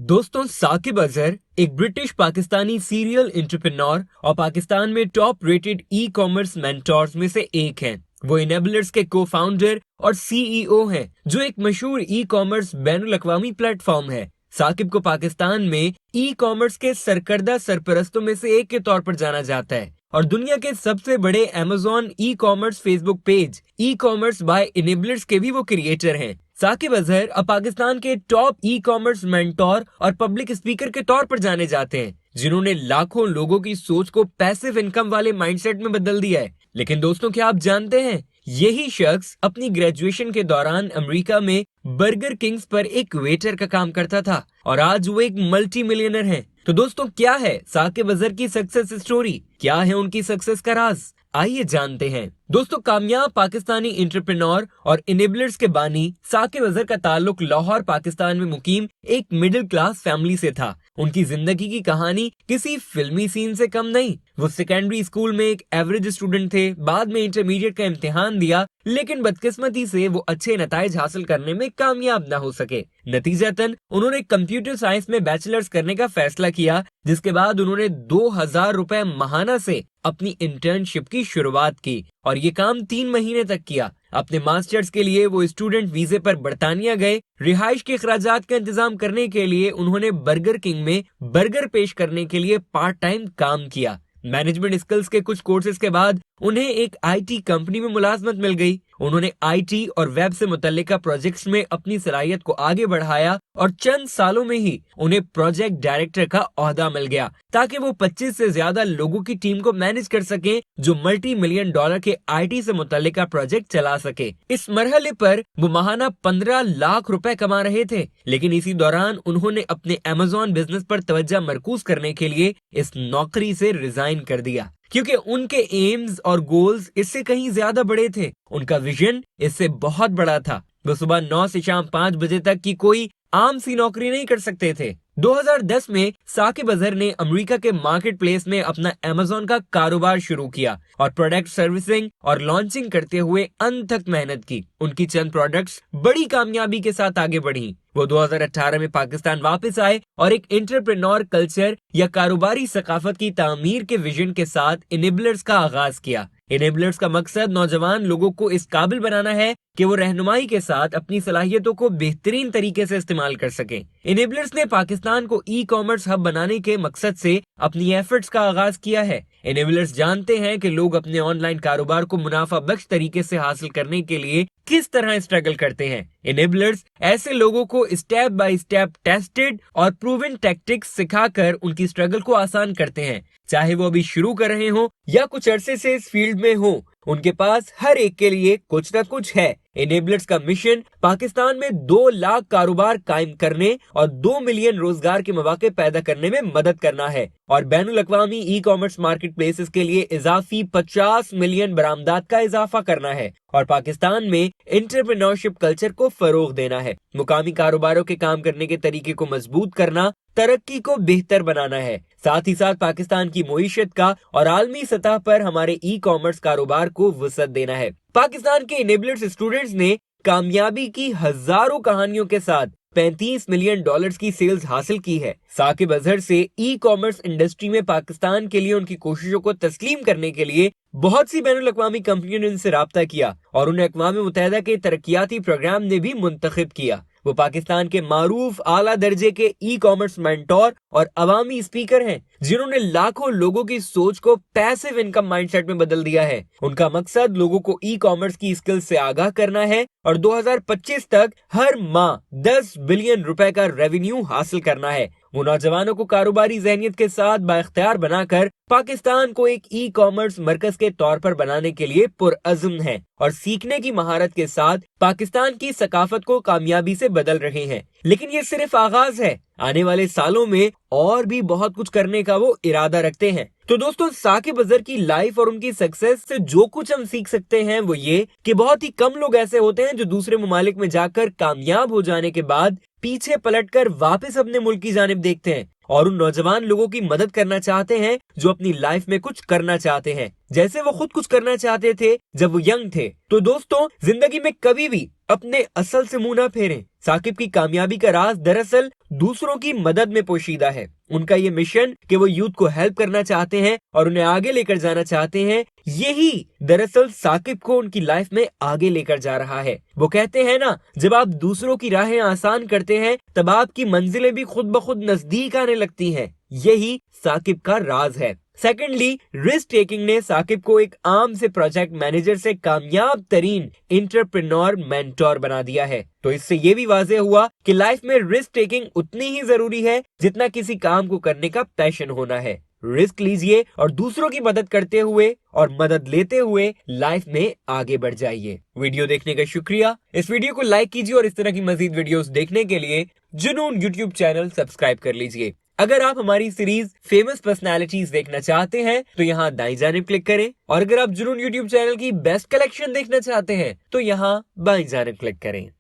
दोस्तों, साकिब अजहर एक British Pakistani serial entrepreneur और पाकिस्तान में top rated e commerce mentors में से एक हैं। वो इनेबलर्स के को फाउंडर और सीईओ हैं, जो एक मशहूर ई कॉमर्स बैनुल अक़वामी प्लेटफॉर्म है। साकिब को पाकिस्तान में ई कॉमर्स के सरकर्दा सरपरस्तों में से एक के तौर पर जाना जाता है और दुनिया के सबसे बड़े Amazon e commerce Facebook page e commerce by enablers के भी वो क्रिएटर हैं। साकिब अजहर अब पाकिस्तान के टॉप ई कॉमर्स मेंटोर और पब्लिक स्पीकर के तौर पर जाने जाते हैं, जिन्होंने लाखों लोगों की सोच को पैसिव इनकम वाले माइंडसेट में बदल दिया है। लेकिन दोस्तों, क्या आप जानते हैं, यही शख्स अपनी ग्रेजुएशन के दौरान अमेरिका में बर्गर किंग्स पर एक वेटर का काम करता था और आज वो एक मल्टी मिलियनर है। तो दोस्तों, क्या है साकिब अजहर की सक्सेस स्टोरी? क्या है उनकी सक्सेस का राज? आइए जानते हैं। दोस्तों, कामयाब पाकिस्तानी एंटरप्रेन्योर और इनेबलर्स के बानी साकिब अजहर का ताल्लुक लाहौर पाकिस्तान में मुकीम एक मिडिल क्लास फैमिली से था। उनकी जिंदगी की कहानी किसी फिल्मी सीन से कम नहीं। वो सेकेंडरी स्कूल में एक एवरेज स्टूडेंट थे, बाद में इंटरमीडिएट का इम्तिहान दिया, लेकिन बदकिस्मती से वो अच्छे नताइज हासिल करने में कामयाब ना हो सके। नतीजतन उन्होंने कंप्यूटर साइंस में बैचलर्स करने का फैसला किया, जिसके बाद उन्होंने 2000 रुपए माहाना से अपनी इंटर्नशिप की शुरुआत की और ये काम 3 महीने तक किया। अपने मास्टर्स के लिए वो स्टूडेंट वीजे पर बरतानिया गए। रिहाइश के अखराजात का इंतजाम करने के लिए उन्होंने बर्गर किंग में बर्गर पेश करने के लिए पार्ट टाइम काम किया। मैनेजमेंट स्किल्स के कुछ कोर्सेज के बाद उन्हें एक आईटी कंपनी में मुलाजमत मिल गई। उन्होंने आईटी और वेब से मुतल्लिका प्रोजेक्ट्स में अपनी सलाहियत को आगे बढ़ाया और चंद सालों में ही उन्हें प्रोजेक्ट डायरेक्टर का ओहदा मिल गया, ताकि वो 25 से ज्यादा लोगों की टीम को मैनेज कर सकें, जो मल्टी मिलियन डॉलर के आईटी से मुतल्लिका प्रोजेक्ट चला सके। इस मरहले पर वो माहाना 15 लाख रुपए कमा रहे थे, लेकिन इसी दौरान उन्होंने अपने अमेज़न बिजनेस पर तवज्जो मरकूज करने के लिए इस नौकरी से रिजाइन कर दिया, क्योंकि उनके एम्स और गोल्स इससे कहीं ज्यादा बड़े थे। उनका विजन इससे बहुत बड़ा था। वो सुबह 9 से शाम 5 बजे तक की कोई आम सी नौकरी नहीं कर सकते थे। 2010 में साकिब अजहर ने अमेरिका के मार्केट प्लेस में अपना अमेज़न का कारोबार शुरू किया और प्रोडक्ट सर्विसिंग और लॉन्चिंग करते हुए अनथक मेहनत की। उनकी चंद प्रोडक्ट्स बड़ी कामयाबी के साथ आगे बढ़ी। वो 2018 में पाकिस्तान वापस आए और एक एंटरप्रेन्योर कल्चर या कारोबारी सकाफत की तामीर के विजन के साथ इनेबलर्स का आगाज किया। इनेबलर्स का मकसद नौजवान लोगों को इस काबिल बनाना है कि वो रहनुमाई के साथ अपनी सलाहियतों को बेहतरीन तरीके से इस्तेमाल कर सकें। इनेबलर्स ने पाकिस्तान को ई कॉमर्स हब बनाने के मकसद से अपनी एफर्ट्स का आगाज किया है। इनेबलर्स जानते हैं कि लोग अपने ऑनलाइन कारोबार को मुनाफा बख्श तरीके से हासिल करने के लिए किस तरह स्ट्रगल करते हैं। इनेबलर्स ऐसे लोगों को स्टेप बाय स्टेप टेस्टेड और प्रूवन टैक्टिक्स सिखाकर उनकी स्ट्रगल को आसान करते हैं। चाहे वो अभी शुरू कर रहे हो या कुछ अरसे से इस फील्ड में हो, उनके पास हर एक के लिए कुछ न कुछ है। इनेबलर्स का मिशन पाकिस्तान में 2 लाख कारोबार कायम करने और 2 मिलियन रोजगार के मौके पैदा करने में मदद करना है और बैनुल अक़वामी ई कॉमर्स मार्केट प्लेसेस के लिए इजाफी 50 मिलियन बरामदात का इजाफा करना है और पाकिस्तान में एंटरप्रेन्योरशिप कल्चर को फरोग देना है। मुकामी कारोबारों के काम करने के तरीके को मजबूत करना, तरक्की को बेहतर बनाना है। साथ ही साथ पाकिस्तान की मईशत का और आलमी सतह पर हमारे ई कॉमर्स कारोबार को वसअत देना है। पाकिस्तान के इनेबलर्स स्टूडेंट्स ने कामयाबी की हजारों कहानियों के साथ 35 मिलियन डॉलर्स की सेल्स हासिल की है। साकिब अजहर से ई कॉमर्स इंडस्ट्री में पाकिस्तान के लिए उनकी कोशिशों को तस्लीम करने के लिए बहुत सी बैनुल अक़वामी कंपनियों ने उनसे राब्ता किया और उन्हें अक़वाम मुत्तहिदा के तरक्याती प्रोग्राम ने भी मुंतखब किया। वो पाकिस्तान के मारूफ आला दर्जे के ई कॉमर्स मेंटोर और अवामी स्पीकर हैं, जिन्होंने लाखों लोगों की सोच को पैसिव इनकम माइंडसेट में बदल दिया है। उनका मकसद लोगों को ई कॉमर्स की स्किल्स से आगाह करना है और 2025 तक हर माह 10 बिलियन रुपए का रेवेन्यू हासिल करना है। वो नौजवानों को कारोबारी ज़हनियत के साथ बाइख्तियार बनाकर पाकिस्तान को एक ई कॉमर्स मरकज के तौर पर बनाने के लिए पुरअज़्म हैं और सीखने की महारत के साथ पाकिस्तान की सकाफत को कामयाबी से बदल रहे हैं। लेकिन ये सिर्फ आगाज है। आने वाले सालों में और भी बहुत कुछ करने का वो इरादा रखते हैं। तो दोस्तों, साकिब अजहर की लाइफ और उनकी सक्सेस से जो कुछ हम सीख सकते हैं वो ये कि बहुत ही कम लोग ऐसे होते हैं जो दूसरे मुमालिक में जाकर कामयाब हो जाने के बाद पीछे पलटकर वापस अपने मुल्क की जानिब देखते हैं और उन नौजवान लोगों की मदद करना चाहते हैं जो अपनी लाइफ में कुछ करना चाहते हैं, जैसे वो खुद कुछ करना चाहते थे जब वो यंग थे। तो दोस्तों, जिंदगी में कभी भी अपने असल से मुंह ना फेरें। साकिब की कामयाबी का राज दरअसल दूसरों की मदद में पोशीदा है। उनका ये मिशन कि वो यूथ को हेल्प करना चाहते हैं और उन्हें आगे लेकर जाना चाहते हैं, यही दरअसल साकिब को उनकी लाइफ में आगे लेकर जा रहा है। वो कहते हैं ना, जब आप दूसरों की राहें आसान करते हैं तब आपकी मंजिलें भी खुद ब खुद नजदीक आने लगती हैं। यही साकिब का राज है। सेकेंडली, रिस्क टेकिंग ने साकिब को एक आम से प्रोजेक्ट मैनेजर से कामयाब तरीन एंटरप्रेन्योर मेंटोर बना दिया है। तो इससे ये भी वाज़ेह हुआ कि लाइफ में रिस्क टेकिंग उतनी ही जरूरी है जितना किसी काम को करने का पैशन होना है। रिस्क लीजिए और दूसरों की मदद करते हुए और मदद लेते हुए लाइफ में आगे बढ़ जाइए। वीडियो देखने का शुक्रिया। इस वीडियो को लाइक कीजिए और इस तरह की मजीद वीडियोस देखने के लिए जुनून यूट्यूब चैनल सब्सक्राइब कर लीजिए। अगर आप हमारी सीरीज फेमस पर्सनालिटीज देखना चाहते हैं तो यहाँ दाईं जानिब क्लिक करें, और अगर आप जुनून यूट्यूब चैनल की बेस्ट कलेक्शन देखना चाहते हैं तो यहाँ बाईं जानिब क्लिक करें।